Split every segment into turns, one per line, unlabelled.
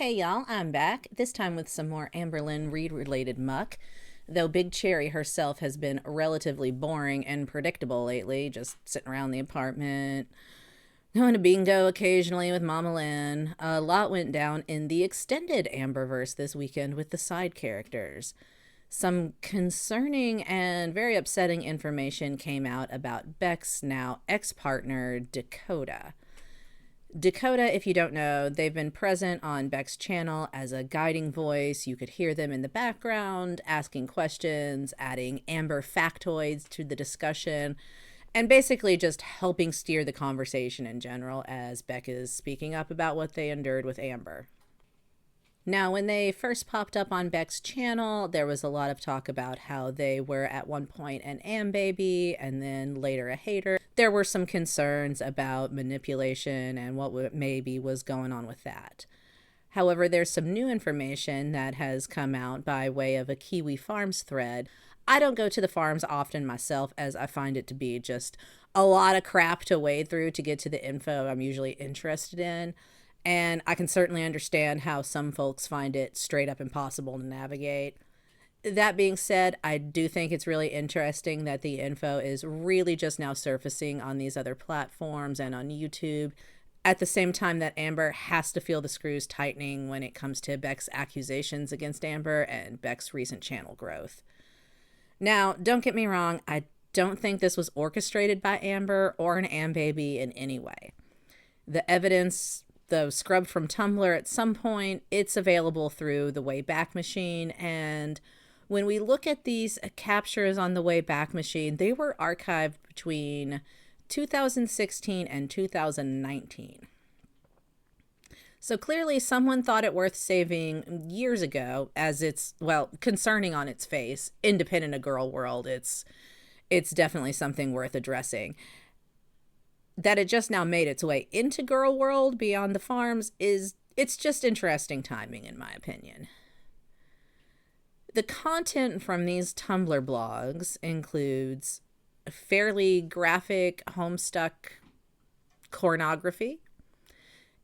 Hey y'all, I'm back, this time with some more Amberlynn Reid related muck. Though Big Cherry herself has been relatively boring and predictable lately, just sitting around the apartment, going to bingo occasionally with Mama Lynn. A lot went down in the extended Amberverse this weekend with the side characters. Some concerning and very upsetting information came out about Beck's now ex-partner, Dakota. Dakota, if you don't know, they've been present on Beck's channel as a guiding voice. You could hear them in the background, asking questions, adding Amber factoids to the discussion, and basically just helping steer the conversation in general as Beck is speaking up about what they endured with Amber. Now, when they first popped up on Beck's channel, there was a lot of talk about how they were at one point an Am baby and then later a hater. There were some concerns about manipulation and what maybe was going on with that. However, there's some new information that has come out by way of a Kiwi Farms thread. I don't go to the farms often myself, as I find it to be just a lot of crap to wade through to get to the info I'm usually interested in. And I can certainly understand how some folks find it straight up impossible to navigate. That being said, I do think it's really interesting that the info is really just now surfacing on these other platforms and on YouTube at the same time that Amber has to feel the screws tightening when it comes to Beck's accusations against Amber and Beck's recent channel growth. Now, don't get me wrong, I don't think this was orchestrated by Amber or an Am baby in any way. The evidence, though scrubbed from Tumblr at some point, it's available through the Wayback Machine, and when we look at these captures on the Wayback Machine, they were archived between 2016 and 2019. So clearly someone thought it worth saving years ago, as it's, well, concerning on its face, independent of Gorlworld. It's definitely something worth addressing. That it just now made its way into Gorlworld beyond the farms it's just interesting timing, in my opinion. The content from these Tumblr blogs includes fairly graphic Homestuck pornography.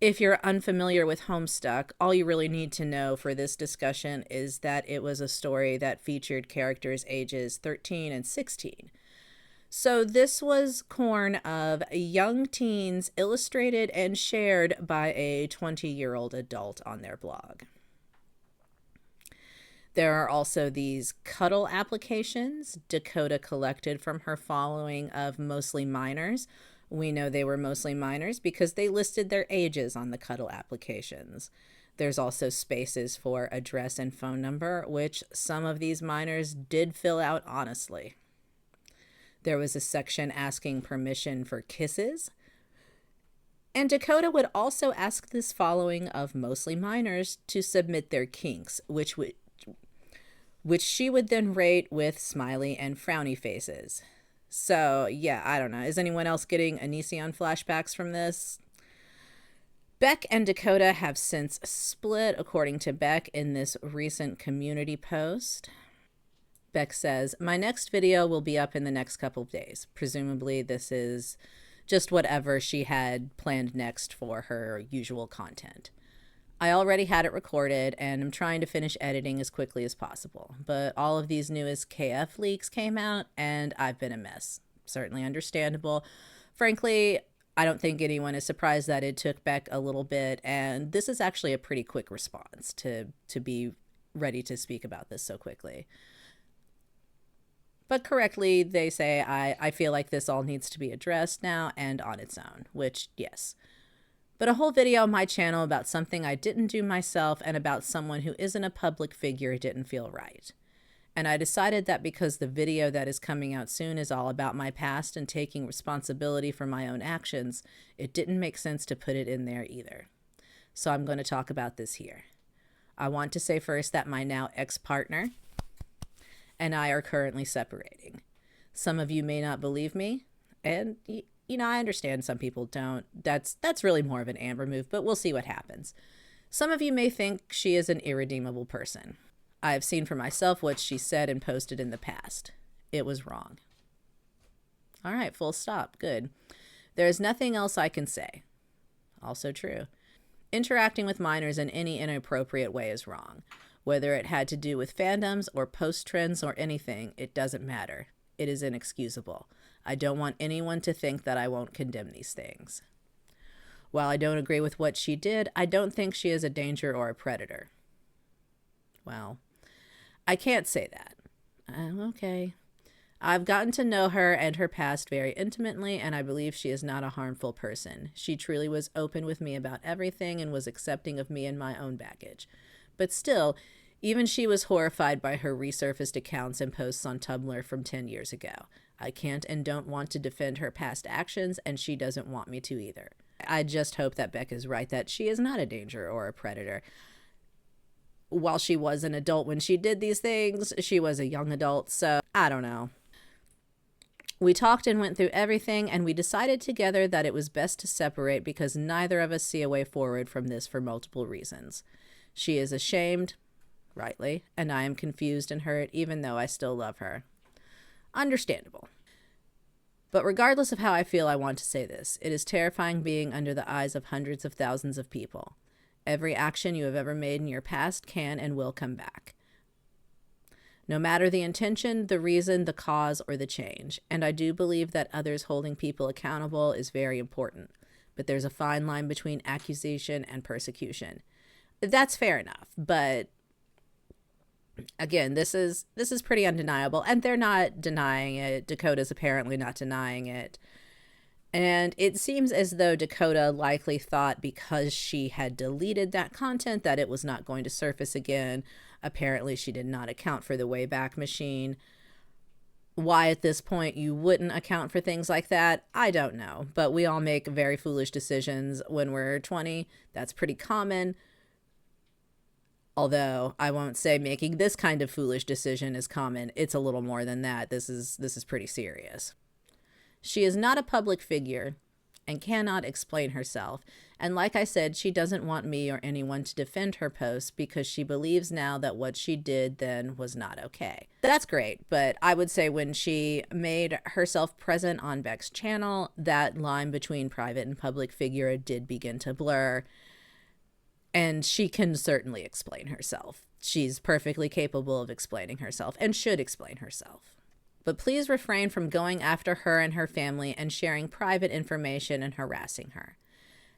If you're unfamiliar with Homestuck, all you really need to know for this discussion is that it was a story that featured characters ages 13 and 16. So this was corn of young teens illustrated and shared by a 20-year-old adult on their blog. There are also these cuddle applications Dakota collected from her following of mostly minors. We know they were mostly minors because they listed their ages on the cuddle applications. There's also spaces for address and phone number, which some of these minors did fill out honestly. There was a section asking permission for kisses. And Dakota would also ask this following of mostly minors to submit their kinks, which she would then rate with smiley and frowny faces. So, yeah, I don't know. Is anyone else getting Onision flashbacks from this? Beck and Dakota have since split, according to Beck in this recent community post. Beck says, "My next video will be up in the next couple of days." Presumably this is just whatever she had planned next for her usual content. "I already had it recorded and I'm trying to finish editing as quickly as possible. But all of these newest KF leaks came out and I've been a mess." Certainly understandable. Frankly, I don't think anyone is surprised that it took Beck a little bit, and this is actually a pretty quick response to be ready to speak about this so quickly. But correctly, they say, I feel like this all needs to be addressed now and on its own, which, yes. But a whole video on my channel about something I didn't do myself and about someone who isn't a public figure didn't feel right. And I decided that because the video that is coming out soon is all about my past and taking responsibility for my own actions, it didn't make sense to put it in there either. So I'm going to talk about this here. I want to say first that my now ex-partner and I are currently separating. Some of you may not believe me, and I understand some people don't. That's really more of an Amber move, but we'll see what happens. Some of you may think she is an irredeemable person. I have seen for myself what she said and posted in the past. It was wrong. All right, full stop. Good. There is nothing else I can say. Also true. Interacting with minors in any inappropriate way is wrong. Whether it had to do with fandoms or post trends or anything, it doesn't matter. It is inexcusable. I don't want anyone to think that I won't condemn these things. While I don't agree with what she did, I don't think she is a danger or a predator. Well, I can't say that. Okay. I've gotten to know her and her past very intimately, and I believe she is not a harmful person. She truly was open with me about everything and was accepting of me and my own baggage. But still, even she was horrified by her resurfaced accounts and posts on Tumblr from 10 years ago. I can't and don't want to defend her past actions, and she doesn't want me to either. I just hope that Beck is right, that she is not a danger or a predator. While she was an adult when she did these things, she was a young adult, so I don't know. We talked and went through everything, and we decided together that it was best to separate because neither of us see a way forward from this for multiple reasons. She is ashamed, rightly, and I am confused and hurt even though I still love her. Understandable. But regardless of how I feel, I want to say this. It is terrifying being under the eyes of hundreds of thousands of people. Every action you have ever made in your past can and will come back. No matter the intention, the reason, the cause, or the change. And I do believe that others holding people accountable is very important. But there's a fine line between accusation and persecution. That's fair enough. But again, this is pretty undeniable. And they're not denying it. Dakota's apparently not denying it. And it seems as though Dakota likely thought because she had deleted that content that it was not going to surface again. Apparently, she did not account for the Wayback Machine. Why at this point you wouldn't account for things like that, I don't know. But we all make very foolish decisions when we're 20. That's pretty common. Although I won't say making this kind of foolish decision is common. It's a little more than that. This is pretty serious. She is not a public figure and cannot explain herself. And like I said, she doesn't want me or anyone to defend her posts because she believes now that what she did then was not okay. That's great, but I would say when she made herself present on Beck's channel, that line between private and public figure did begin to blur. And she can certainly explain herself. She's perfectly capable of explaining herself and should explain herself. But please refrain from going after her and her family and sharing private information and harassing her.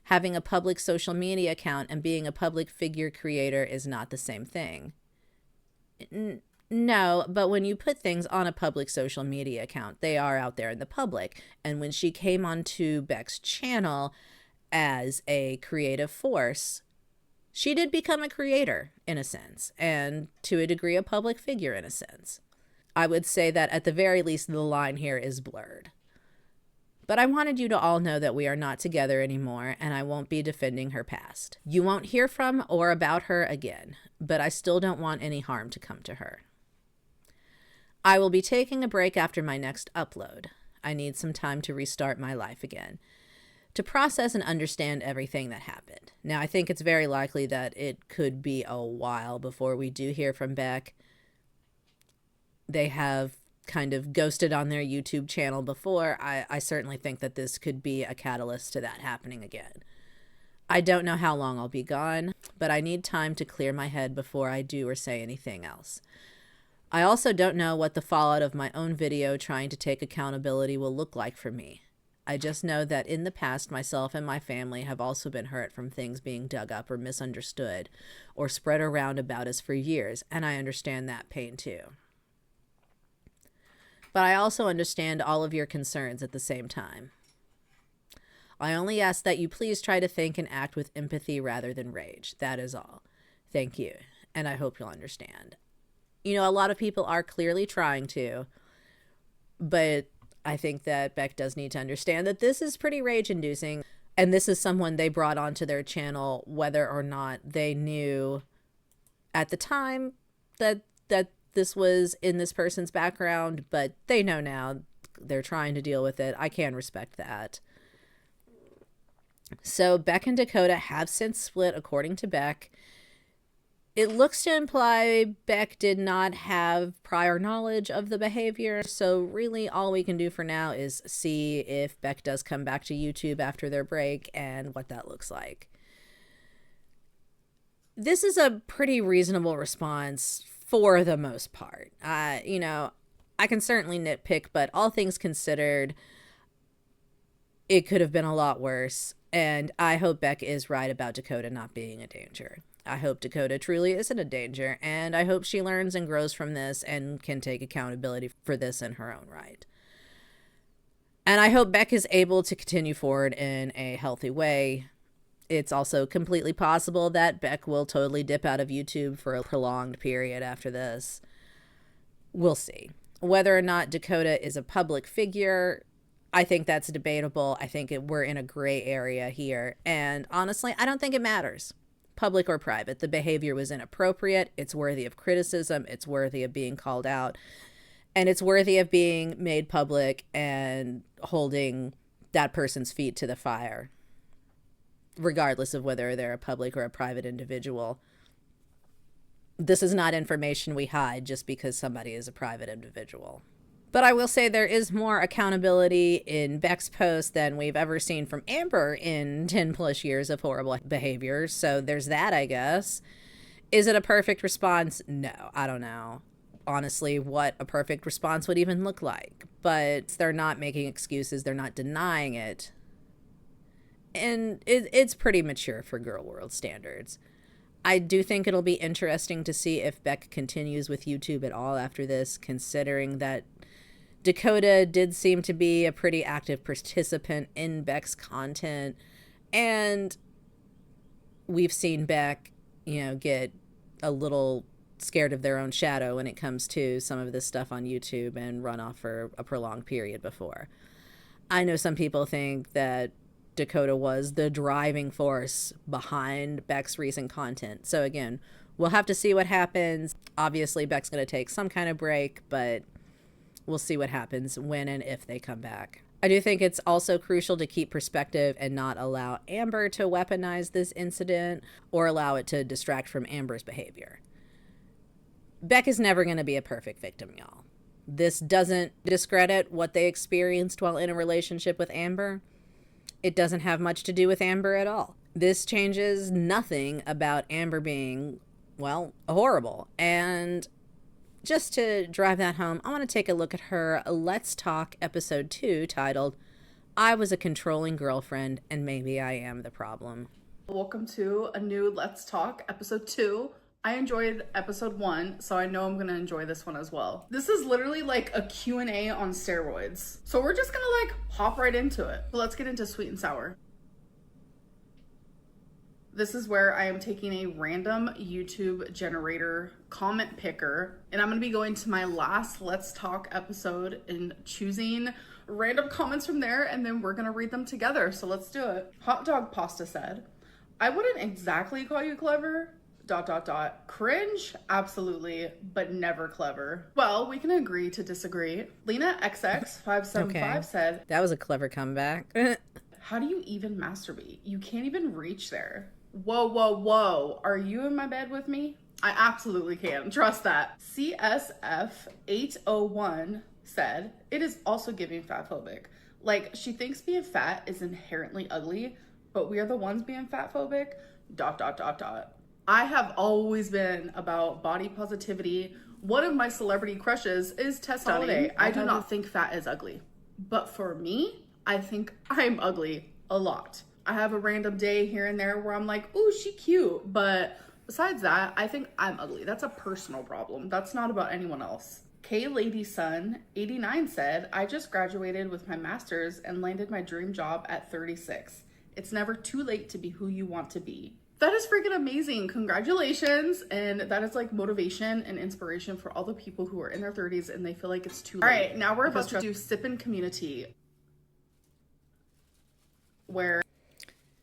Having a public social media account and being a public figure creator is not the same thing. No, but when you put things on a public social media account, they are out there in the public. And when she came onto Beck's channel as a creative force, she did become a creator in a sense, and to a degree a public figure in a sense. I would say that at the very least, the line here is blurred. But I wanted you to all know that we are not together anymore, and I won't be defending her past. You won't hear from or about her again, but I still don't want any harm to come to her. I will be taking a break after my next upload. I need some time to restart my life again, to process and understand everything that happened. Now, I think it's very likely that it could be a while before we do hear from Beck. They have kind of ghosted on their YouTube channel before. I certainly think that this could be a catalyst to that happening again. I don't know how long I'll be gone, but I need time to clear my head before I do or say anything else. I also don't know what the fallout of my own video trying to take accountability will look like for me. I just know that in the past, myself and my family have also been hurt from things being dug up or misunderstood or spread around about us for years, and I understand that pain too. But I also understand all of your concerns at the same time. I only ask that you please try to think and act with empathy rather than rage. That is all. Thank you, and I hope you'll understand. You know, a lot of people are clearly trying to, but I think that Beck does need to understand that this is pretty rage-inducing, and this is someone they brought onto their channel whether or not they knew at the time that this was in this person's background, but they know now. They're trying to deal with it. I can respect that. So Beck and Dakota have since split, according to Beck. It looks to imply Beck did not have prior knowledge of the behavior, so really all we can do for now is see if Beck does come back to YouTube after their break and what that looks like. This is a pretty reasonable response for the most part. You know, I can certainly nitpick, but all things considered, it could have been a lot worse. And I hope Beck is right about Dakota not being a danger. I hope Dakota truly isn't a danger, and I hope she learns and grows from this and can take accountability for this in her own right. And I hope Beck is able to continue forward in a healthy way. It's also completely possible that Beck will totally dip out of YouTube for a prolonged period after this. We'll see. Whether or not Dakota is a public figure, I think that's debatable. I think we're in a gray area here. And honestly, I don't think it matters. Public or private, the behavior was inappropriate. It's worthy of criticism. It's worthy of being called out. And it's worthy of being made public and holding that person's feet to the fire, regardless of whether they're a public or a private individual. This is not information we hide just because somebody is a private individual. But I will say there is more accountability in Beck's post than we've ever seen from Amber in 10 plus years of horrible behavior. So there's that, I guess. Is it a perfect response? No, I don't know. Honestly, what a perfect response would even look like. But they're not making excuses. They're not denying it. And it's pretty mature for Gorlworld standards. I do think it'll be interesting to see if Beck continues with YouTube at all after this, considering that Dakota did seem to be a pretty active participant in Beck's content. And we've seen Beck, you know, get a little scared of their own shadow when it comes to some of this stuff on YouTube and run off for a prolonged period before. I know some people think that Dakota was the driving force behind Beck's recent content. So again, we'll have to see what happens. Obviously, Beck's going to take some kind of break, but we'll see what happens when and if they come back. I do think it's also crucial to keep perspective and not allow Amber to weaponize this incident or allow it to distract from Amber's behavior. Beck is never going to be a perfect victim, y'all. This doesn't discredit what they experienced while in a relationship with Amber. It doesn't have much to do with Amber at all. This changes nothing about Amber being, well, horrible. And just to drive that home, I want to take a look at her Let's Talk episode 2 titled, I Was a Controlling Girlfriend and Maybe I Am the Problem.
Welcome to a new Let's Talk episode 2. I enjoyed episode 1, so I know I'm going to enjoy this one as well. This is literally like a Q&A on steroids. So we're just going to like hop right into it. So let's get into sweet and sour. This is where I am taking a random YouTube generator comment picker, and I'm going to be going to my last Let's Talk episode and choosing random comments from there, and then we're going to read them together. So let's do it. Hot Dog Pasta said, I wouldn't exactly call you clever. ... Cringe? Absolutely, but never clever. Well, we can agree to disagree. Lena XX575 said,
that was a clever comeback.
how do you even masturbate? You can't even reach there. Whoa, whoa, whoa. Are you in my bed with me? I absolutely can. Trust that. CSF801 said, it is also giving fatphobic. Like, she thinks being fat is inherently ugly, but we are the ones being fatphobic. ... I have always been about body positivity. One of my celebrity crushes is Tess Holiday. I do not think fat is ugly. But for me, I think I'm ugly a lot. I have a random day here and there where I'm like, ooh, she cute. But besides that, I think I'm ugly. That's a personal problem. That's not about anyone else. K Lady Son 89 said, I just graduated with my master's and landed my dream job at 36. It's never too late to be who you want to be. That is freaking amazing. Congratulations. And that is like motivation and inspiration for all the people who are in their 30s and they feel like it's too late. All right, now we're about to do Sippin' Community.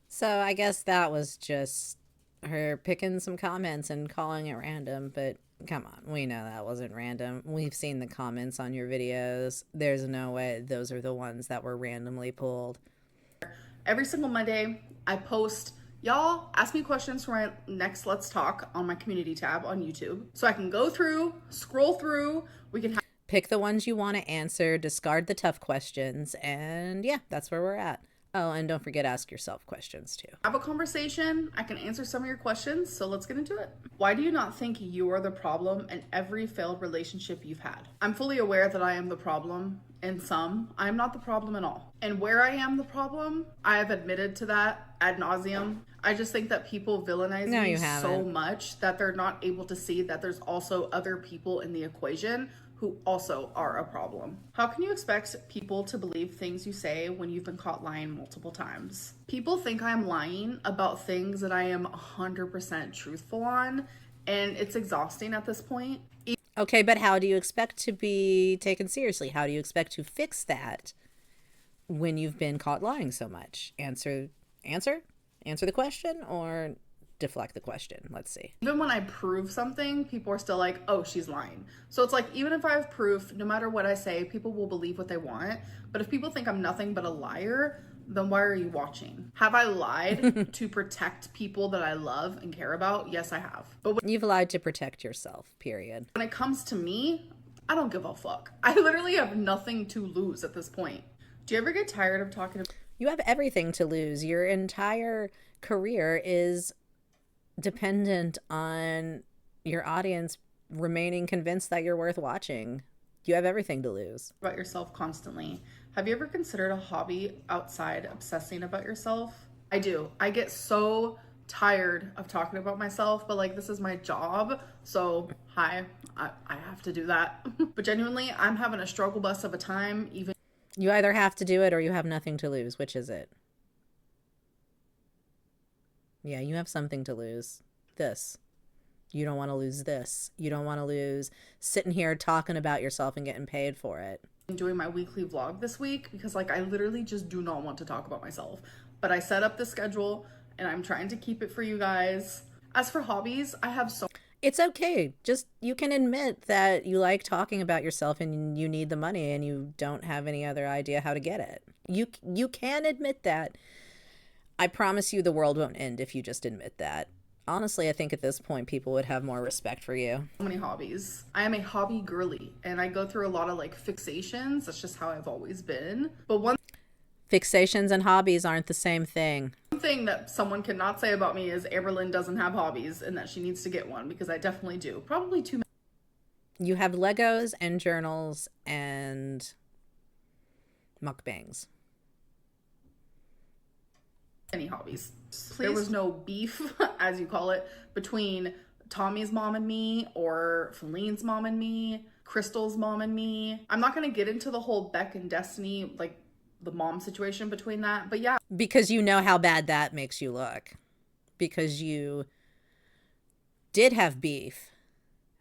So I guess that was just her picking some comments and calling it random, but come on, we know that wasn't random. We've seen the comments on your videos. There's no way those are the ones that were randomly pulled.
Every single Monday, I post, y'all ask me questions for my next Let's Talk on my community tab on YouTube. So I can go through, scroll through, we can
pick the ones you want to answer, discard the tough questions, and yeah, that's where we're at. Oh, and don't forget, ask yourself questions too.
Have a conversation. I can answer some of your questions, so let's get into it. Why do you not think you are the problem in every failed relationship you've had? I'm fully aware that I am the problem in some. I am not the problem in all. And where I am the problem, I have admitted to that ad nauseum. I just think that people villainize me so much that they're not able to see that there's also other people in the equation who also are a problem. How can you expect people to believe things you say when you've been caught lying multiple times? People think I'm lying about things that I am 100% truthful on, and it's exhausting at this point.
Okay, but how do you expect to be taken seriously? How do you expect to fix that when you've been caught lying so much? Answer the question, or deflect the question. Let's see.
Even when I prove something, people are still like, oh, she's lying. So it's like, even if I have proof, no matter what I say, people will believe what they want. But if people think I'm nothing but a liar, then why are you watching? Have I lied to protect people that I love and care about? Yes, I have. But
you've lied to protect yourself, period.
When it comes to me, I don't give a fuck. I literally have nothing to lose at this point. Do you ever get tired of talking about...
You have everything to lose. Your entire career is dependent on your audience remaining convinced that you're worth watching. You have everything to lose.
About yourself constantly. Have you ever considered a hobby outside obsessing about yourself? I do. I get so tired of talking about myself, but like, this is my job, so I have to do that. But genuinely, I'm having a struggle bus of a time. Even
you either have to do it or you have nothing to lose. Which is it? Yeah, you have something to lose. This. You don't want to lose this. You don't want to lose sitting here talking about yourself and getting paid for it.
Doing my weekly vlog this week because like I literally just do not want to talk about myself. But I set up the schedule and I'm trying to keep it for you guys. As for hobbies, I have so...
It's okay. Just, you can admit that you like talking about yourself and you need the money and you don't have any other idea how to get it. You can admit that. I promise you the world won't end if you just admit that. Honestly, I think at this point people would have more respect for you.
So many hobbies. I am a hobby girly and I go through a lot of like fixations. That's just how I've always been. But one
fixations and hobbies aren't the same thing.
One thing that someone cannot say about me is Amberlynn doesn't have hobbies and that she needs to get one, because I definitely do. Probably too many.
You have Legos and journals and mukbangs.
Any hobbies. Please. There was no beef, as you call it, between Tommy's mom and me, or Feline's mom and me, Crystal's mom and me. I'm not going to get into the whole Beck and Destiny, like the mom situation between that, but yeah.
Because you know how bad that makes you look. Because you did have beef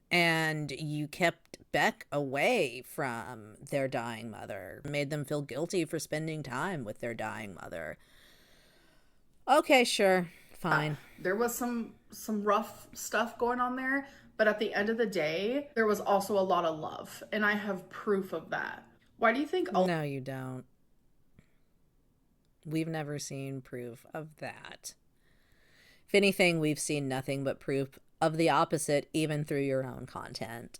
and you kept Beck away from their dying mother, made them feel guilty for spending time with their dying mother. Okay, sure. Fine.
There was some rough stuff going on there, but at the end of the day, there was also a lot of love, and I have proof of that. Why do you think...
No, you don't. We've never seen proof of that. If anything, we've seen nothing but proof of the opposite, even through your own content.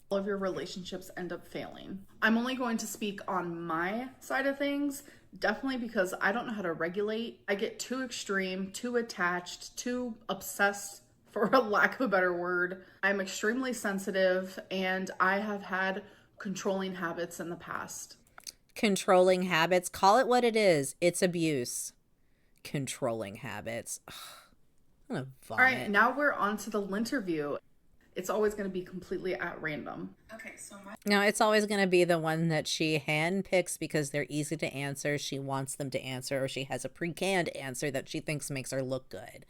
All of your relationships end up failing. I'm only going to speak on my side of things. Definitely because I don't know how to regulate. I get too extreme, too attached, too obsessed, for a lack of a better word. I'm extremely sensitive and I have had controlling habits in the past.
Controlling habits? Call it what it is. It's abuse. Controlling habits. Ugh, I'm gonna vomit.
All right, now we're on to the interview. It's always going to be completely at random. Okay, so
No, it's always going to be the one that she handpicks because they're easy to answer. She wants them to answer, or she has a pre-canned answer that she thinks makes her look good.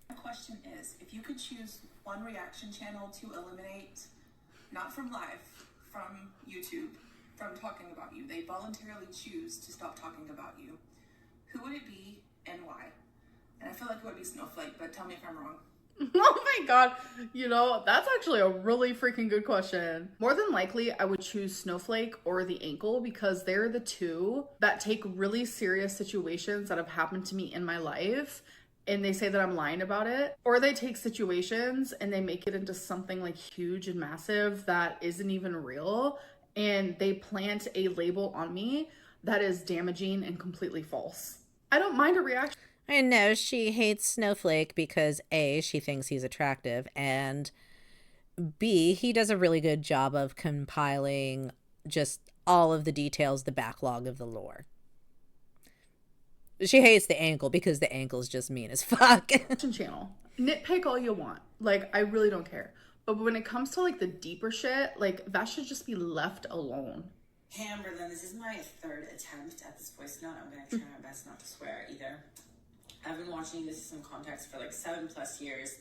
My question is, if you could choose one reaction channel to eliminate, not from live, from YouTube, from talking about you, they voluntarily choose to stop talking about you, who would it be and why? And I feel like it would be Snowflake, but tell me if I'm wrong.
Oh my god, you know, that's actually a really freaking good question. More than likely, I would choose Snowflake or the Ankle, because they're the two that take really serious situations that have happened to me in my life and they say that I'm lying about it. Or they take situations and they make it into something like huge and massive that isn't even real, and they plant a label on me that is damaging and completely false. I don't mind a reaction.
I know she hates Snowflake because A, she thinks he's attractive, and B, he does a really good job of compiling just all of the details, the backlog of the lore. She hates the ankle because the ankle's just mean as fuck.
Channel. Nitpick all you want. Like, I really don't care. But when it comes to, like, the deeper shit, like, that should just be left alone.
Hey, Amberlynn, this is my third attempt at this voice note. I'm going to try my best not to swear either. I've been watching This Is Some Context for like 7+ years.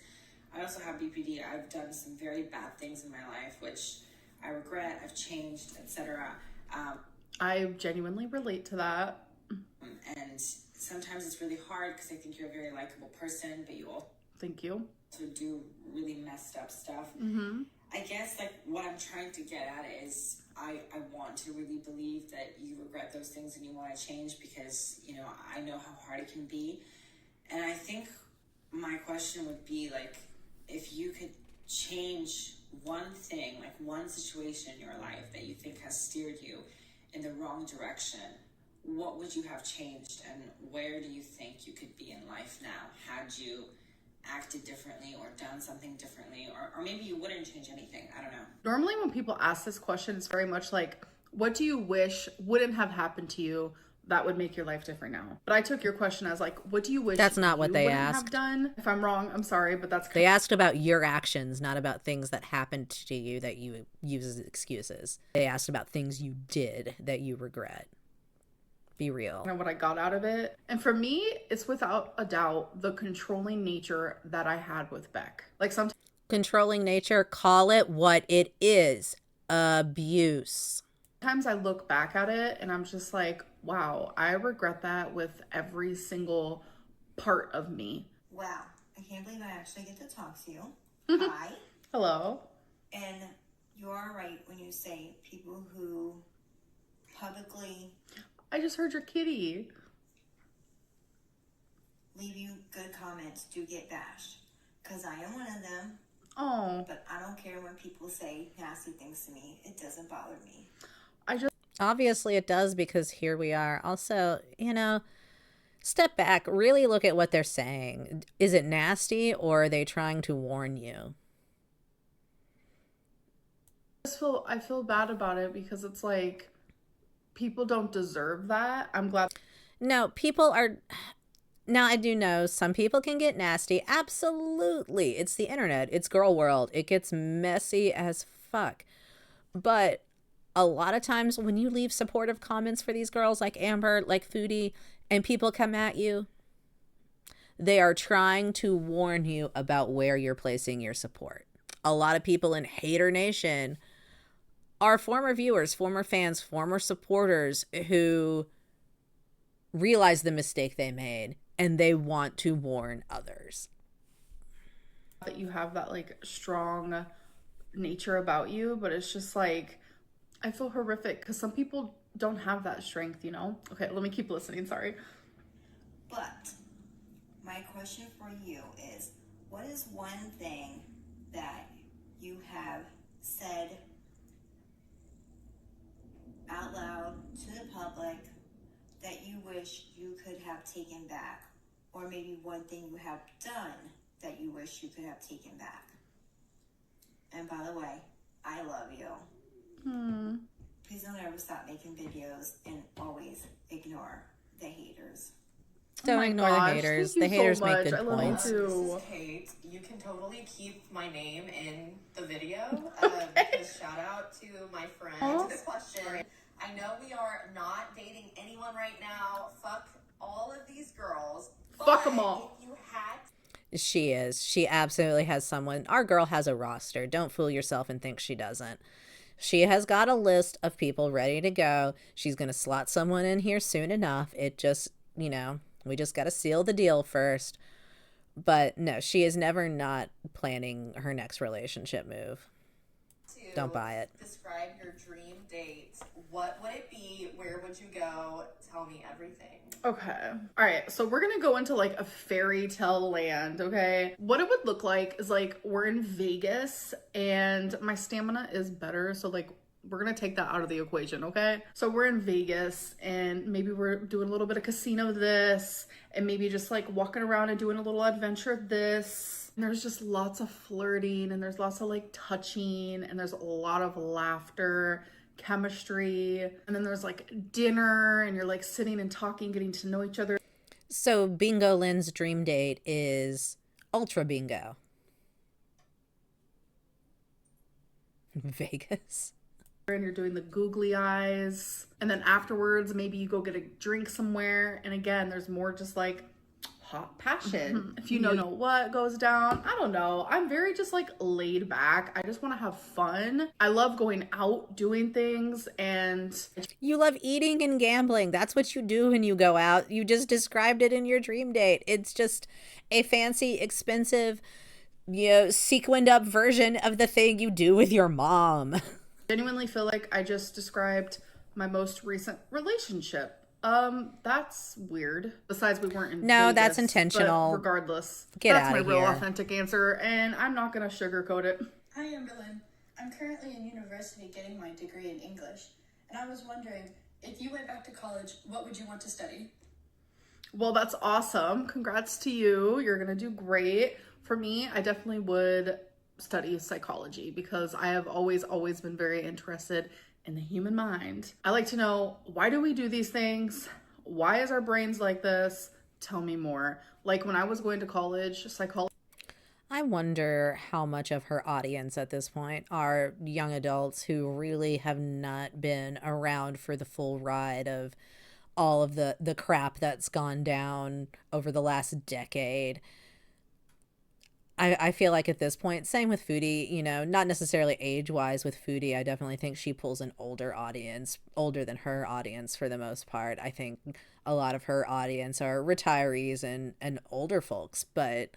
I also have BPD. I've done some very bad things in my life, which I regret. I've changed, etc.
I genuinely relate to that.
And sometimes it's really hard because I think you're a very likable person, but you also
Thank you.
do really messed up stuff. I guess like what I'm trying to get at is I want to really believe that you regret those things and you want to change because, you know, I know how hard it can be. And I think my question would be like, if you could change one thing, like one situation in your life that you think has steered you in the wrong direction, what would you have changed and where do you think you could be in life now had you acted differently or done something differently, or maybe you wouldn't change anything? I don't know.
Normally when people ask this question, it's very much like, what do you wish wouldn't have happened to you that would make your life different now? But I took your question as like, what do you wish
That's not what
you
they
wouldn't
asked.
have done? If I'm wrong, I'm sorry, but that's
They asked about your actions, not about things that happened to you that you use as excuses. They asked about things you did that you regret. Be real.
kind of what I got out of it. And for me, it's without a doubt the controlling nature that I had with Beck. Like sometimes
Controlling nature, call it what it is. Abuse.
I look back at it and I'm just like, wow, I regret that with every single part of me.
Wow, I can't believe I actually get to talk to you. Hi.
Hello.
And you are right when you say people who publicly
I just heard your kitty.
leave you good comments do get bashed. Because I am one of them,
Oh,
but I don't care when people say nasty things to me. It doesn't bother me.
Obviously it does because here we are. Also, you know, step back, really look at what they're saying. Is it nasty or are they trying to warn you?
I feel bad about it because it's like people don't deserve that. I'm glad.
No, people are. Now, I do know some people can get nasty. Absolutely. It's the internet. It's Gorlworld. It gets messy as fuck. But a lot of times when you leave supportive comments for these girls like Amber, like Foodie, and people come at you, they are trying to warn you about where you're placing your support. A lot of people in Hater Nation are former viewers, former fans, former supporters who realize the mistake they made and they want to warn others.
That you have that like strong nature about you, but it's just like I feel horrific because some people don't have that strength, you know? Okay, let me keep listening, sorry.
But my question for you is, what is one thing that you have said out loud to the public that you wish you could have taken back? Or maybe one thing you have done that you wish you could have taken back? And by the way, I love you. Please don't ever stop making videos and always ignore the haters.
Don't
Oh my
ignore
gosh,
the haters.
thank
The
you
haters
so
make
much.
good
I love you
points.
too.
This is Kate. You can totally keep my name in the video because shout out to my friend. To the question, I know we are not dating anyone right now. Fuck all of these girls.
Fuck
but
'em all.
If you had
She is. She absolutely has someone. Our girl has a roster. Don't fool yourself and think she doesn't. She has got a list of people ready to go. She's going to slot someone in here soon enough. It just, you know, we just got to seal the deal first. But no, she is never not planning her next relationship move.
to
Don't buy it.
describe your dream date, what would it be? Where would you go? Tell me everything.
Okay. All right. So we're going to go into like a fairy tale land. Okay. What it would look like is like we're in Vegas and my stamina is better. So like We're gonna take that out of the equation, okay? So we're in Vegas and maybe we're doing a little bit of casino this and maybe just like walking around and doing a little adventure of this. And there's just lots of flirting and there's lots of like touching and there's a lot of laughter, chemistry. And then there's like dinner and you're like sitting and talking, getting to know each other.
So Bingo Lynn's dream date is ultra bingo. Vegas.
And you're doing the googly eyes. And then afterwards, maybe you go get a drink somewhere. And again, there's more just like hot passion. If you know what goes down. I don't know. I'm very just like laid back. I just want to have fun. I love going out, doing things, and
you love eating and gambling. That's what you do when you go out. You just described it in your dream date. It's just a fancy, expensive, sequined up version of the thing you do with your mom.
Genuinely feel like I just described my most recent relationship. That's weird. Besides, we weren't in
No,
Vegas,
that's intentional.
But regardless,
Get
that's
out
my
of
real
here.
authentic answer, and I'm not gonna sugarcoat it.
Hi, Amberlynn. I'm currently in university getting my degree in English, and I was wondering, if you went back to college, what would you want to study?
Well, that's awesome. Congrats to you. You're gonna do great. For me, I definitely would study psychology because I have always been very interested in the human mind. I like to know, why do we do these things? Why is our brains like this? Tell me more. Like when I was going to college, psychology.
I wonder how much of her audience at this point are young adults who really have not been around for the full ride of all of the crap that's gone down over the last decade. I feel like at this point, same with Foodie, not necessarily age-wise with Foodie. I definitely think she pulls an older audience, older than her audience for the most part. I think a lot of her audience are retirees and older folks, but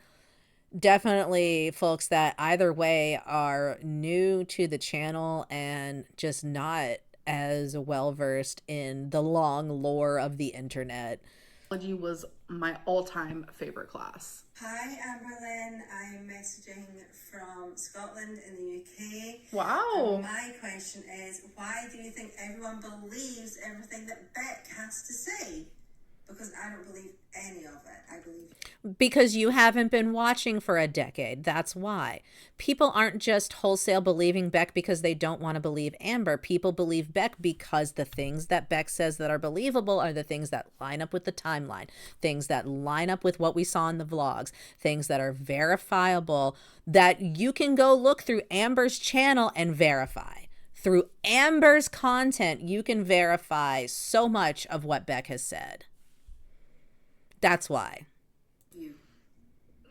definitely folks that either way are new to the channel and just not as well-versed in the long lore of the internet.
Psychology was my all-time favorite class.
Hi, Amberlynn. I'm messaging from Scotland in the UK.
Wow.
And my question is, why do you think everyone believes everything that Beck has to say? Because I don't believe any of it. I believe
because you haven't been watching for a decade. That's why. People aren't just wholesale believing Beck because they don't want to believe Amber. People believe Beck because the things that Beck says that are believable are the things that line up with the timeline, things that line up with what we saw in the vlogs, things that are verifiable, that you can go look through Amber's channel and verify. Through Amber's content, you can verify so much of what Beck has said. That's why.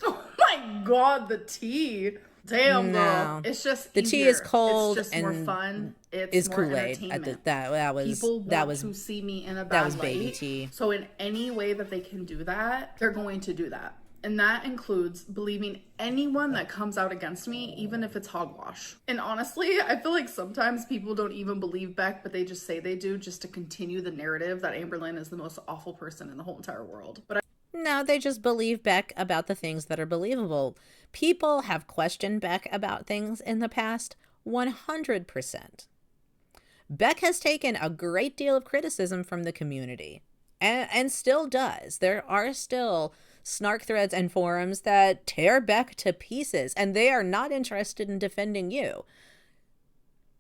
Oh my God, the tea. Damn,
No.
girl. It's just
The
easier.
tea is cold
It's just more
and
fun. It's
is
more
Kool-Aid.
entertainment.
That was
People
that
want
was
to see me in a bad
that was baby
light.
tea.
So in any way that they can do that, they're going to do that. And that includes believing anyone that comes out against me, even if it's hogwash. And honestly, I feel like sometimes people don't even believe Beck, but they just say they do just to continue the narrative that Amberlynn is the most awful person in the whole entire world. But
No, they just believe Beck about the things that are believable. People have questioned Beck about things in the past 100%. Beck has taken a great deal of criticism from the community and still does. There are still snark threads and forums that tear Beck to pieces, and they are not interested in defending you.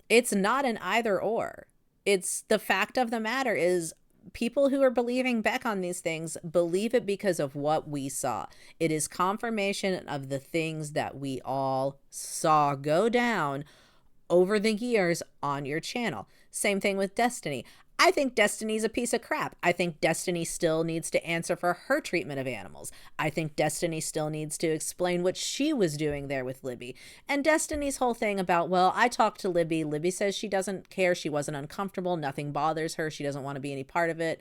It's not an either or. It's the fact of the matter is people who are believing Beck on these things believe it because of what we saw. It is confirmation of the things that we all saw go down over the years on your channel. Same thing with Destiny. I think Destiny's a piece of crap. I think Destiny still needs to answer for her treatment of animals. I think Destiny still needs to explain what she was doing there with Libby. And Destiny's whole thing about, well, I talked to Libby. Libby says she doesn't care. She wasn't uncomfortable. Nothing bothers her. She doesn't want to be any part of it.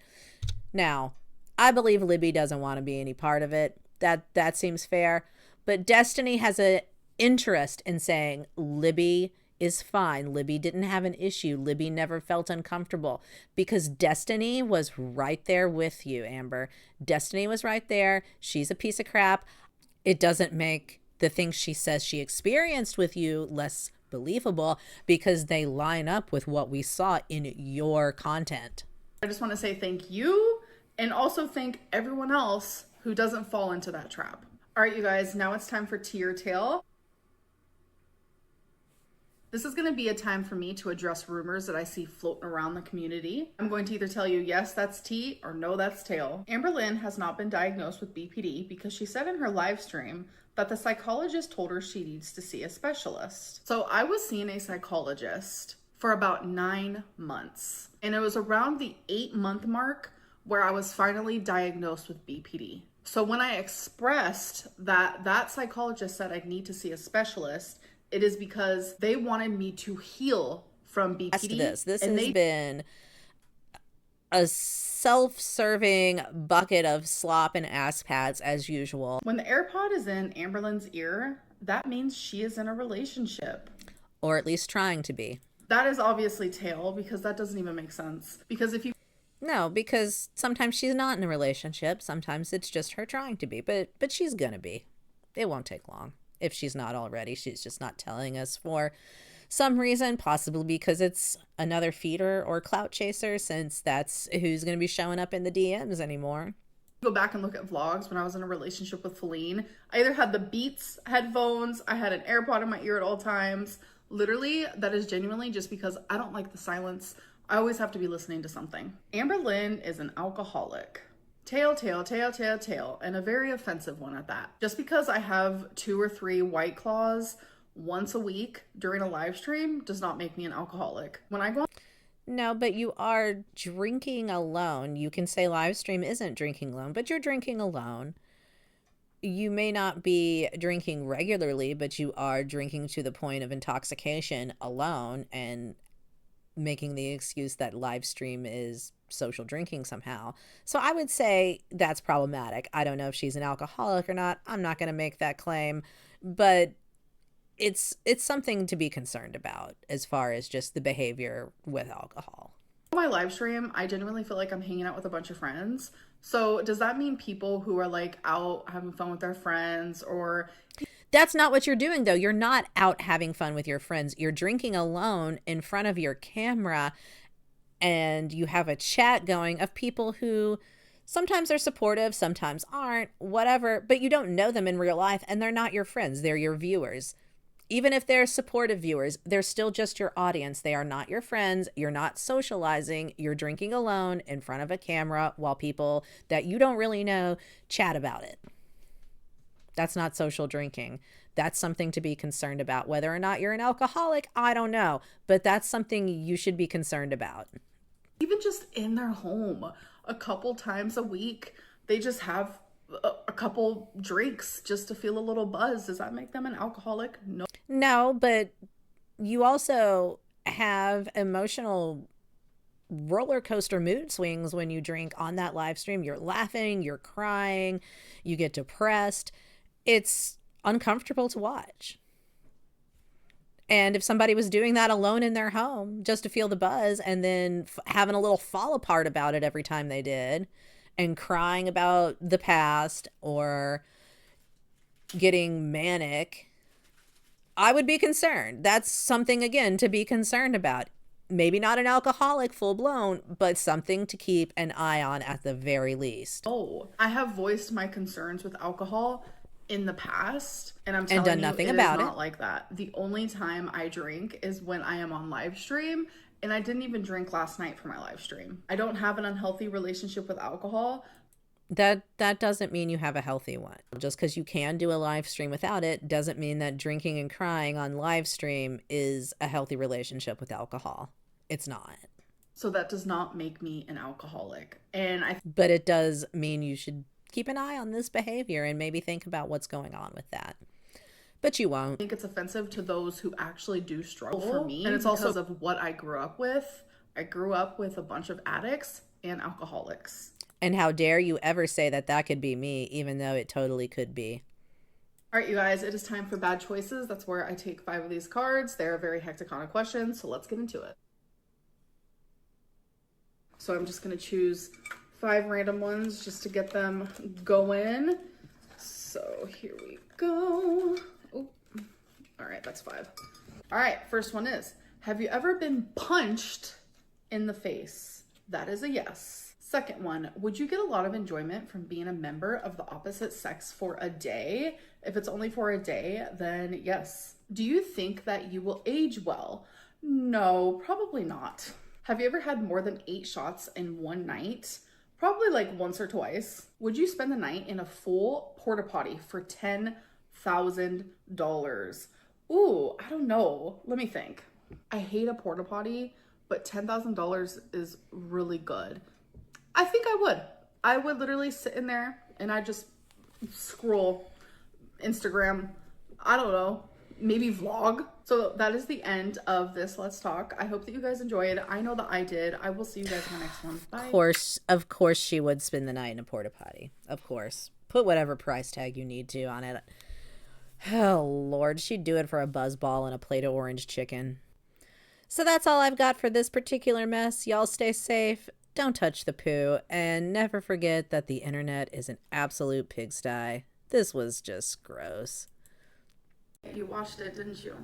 Now, I believe Libby doesn't want to be any part of it. That seems fair. But Destiny has an interest in saying Libby is fine. Libby didn't have an issue. Libby never felt uncomfortable because Destiny was right there with you, Amber. Destiny was right there. She's a piece of crap. It doesn't make the things she says she experienced with you less believable because they line up with what we saw in your content.
I just want to say thank you, and also thank everyone else who doesn't fall into that trap. All right, you guys, now it's time for Tea or Tale. This is going to be a time for me to address rumors that I see floating around the community. I'm going to either tell you, yes, that's tea, or no, that's tale. Amberlynn has not been diagnosed with BPD because she said in her live stream that the psychologist told her she needs to see a specialist. So I was seeing a psychologist for about 9 months, and it was around the 8-month mark where I was finally diagnosed with BPD. So when I expressed that that psychologist said I'd need to see a specialist, it is because they wanted me to heal from BPD.
This has been a self-serving bucket of slop and ass pads as usual.
When the AirPod is in Amberlynn's ear, that means she is in a relationship.
Or at least trying to be.
That is obviously tale, because that doesn't even make sense. Because if you...
No, because sometimes she's not in a relationship. Sometimes it's just her trying to be. But she's gonna be. It won't take long. If she's not already, she's just not telling us for some reason, possibly because it's another feeder or clout chaser, since that's who's going to be showing up in the DMs anymore.
Go back and look at vlogs when I was in a relationship with Feline. I either had the Beats headphones, I had an AirPod in my ear at all times. Literally, that is genuinely just because I don't like the silence. I always have to be listening to something. Amberlynn is an alcoholic. Tale, and a very offensive one at that. Just because I have 2 or 3 White Claws once a week during a live stream does not make me an alcoholic. When I go...
No, but you are drinking alone. You can say live stream isn't drinking alone, but you're drinking alone. You may not be drinking regularly, but you are drinking to the point of intoxication alone and making the excuse that live stream is social drinking somehow. So I would say that's problematic. I don't know if she's an alcoholic or not. I'm not going to make that claim, but it's something to be concerned about as far as just the behavior with alcohol.
On my live stream, I genuinely feel like I'm hanging out with a bunch of friends. So does that mean people who are like out having fun with their friends, or...
That's not what you're doing, though. You're not out having fun with your friends. You're drinking alone in front of your camera, and you have a chat going of people who sometimes are supportive, sometimes aren't, whatever, but you don't know them in real life, and they're not your friends. They're your viewers. Even if they're supportive viewers, they're still just your audience. They are not your friends. You're not socializing. You're drinking alone in front of a camera while people that you don't really know chat about it. That's not social drinking. That's something to be concerned about. Whether or not you're an alcoholic, I don't know. But that's something you should be concerned about.
Even just in their home, a couple times a week, they just have a couple drinks just to feel a little buzz. Does that make them an alcoholic? No.
No, but you also have emotional roller coaster mood swings when you drink on that live stream. You're laughing, you're crying, you get depressed. It's uncomfortable to watch. And if somebody was doing that alone in their home just to feel the buzz and then having a little fall apart about it every time they did and crying about the past or getting manic, I would be concerned. That's something, again, to be concerned about. Maybe not an alcoholic full blown, but something to keep an eye on at the very least.
Oh, I have voiced my concerns with alcohol in the past, and I'm telling
done
you,
nothing
it
about
is
it.
not like that. The only time I drink is when I am on live stream, and I didn't even drink last night for my live stream. I don't have an unhealthy relationship with alcohol.
That doesn't mean you have a healthy one. Just because you can do a live stream without it doesn't mean that drinking and crying on live stream is a healthy relationship with alcohol. It's not.
So that does not make me an alcoholic.
But it does mean you should keep an eye on this behavior and maybe think about what's going on with that. But you won't.
I think it's offensive to those who actually do struggle. For me, and it's also because of what I grew up with. I grew up with a bunch of addicts and alcoholics.
And how dare you ever say that that could be me, even though it totally could be.
All right, you guys, it is time for bad choices. That's where I take 5 of these cards. They're very hectaconic questions, so let's get into it. So I'm just going to choose 5 random ones just to get them going. So here we go. Oh, all right, that's 5. All right, first one is, have you ever been punched in the face? That is a yes. Second one, would you get a lot of enjoyment from being a member of the opposite sex for a day? If it's only for a day, then yes. Do you think that you will age well? No, probably not. Have you ever had more than 8 shots in one night? Probably like once or twice. Would you spend the night in a full porta potty for $10,000? Ooh, I don't know. Let me think. I hate a porta potty, but $10,000 is really good. I think I would. I would literally sit in there and I just scroll Instagram. I don't know. Maybe vlog. So that is the end of this Let's Talk. I hope that you guys enjoyed. I know that I did. I will see you guys in the next one. Bye.
Of course she would spend the night in a porta potty. Of course. Put whatever price tag you need to on it. Oh, Lord. She'd do it for a buzzball and a plate of orange chicken. So that's all I've got for this particular mess. Y'all stay safe. Don't touch the poo. And never forget that the internet is an absolute pigsty. This was just gross.
You watched it, didn't you?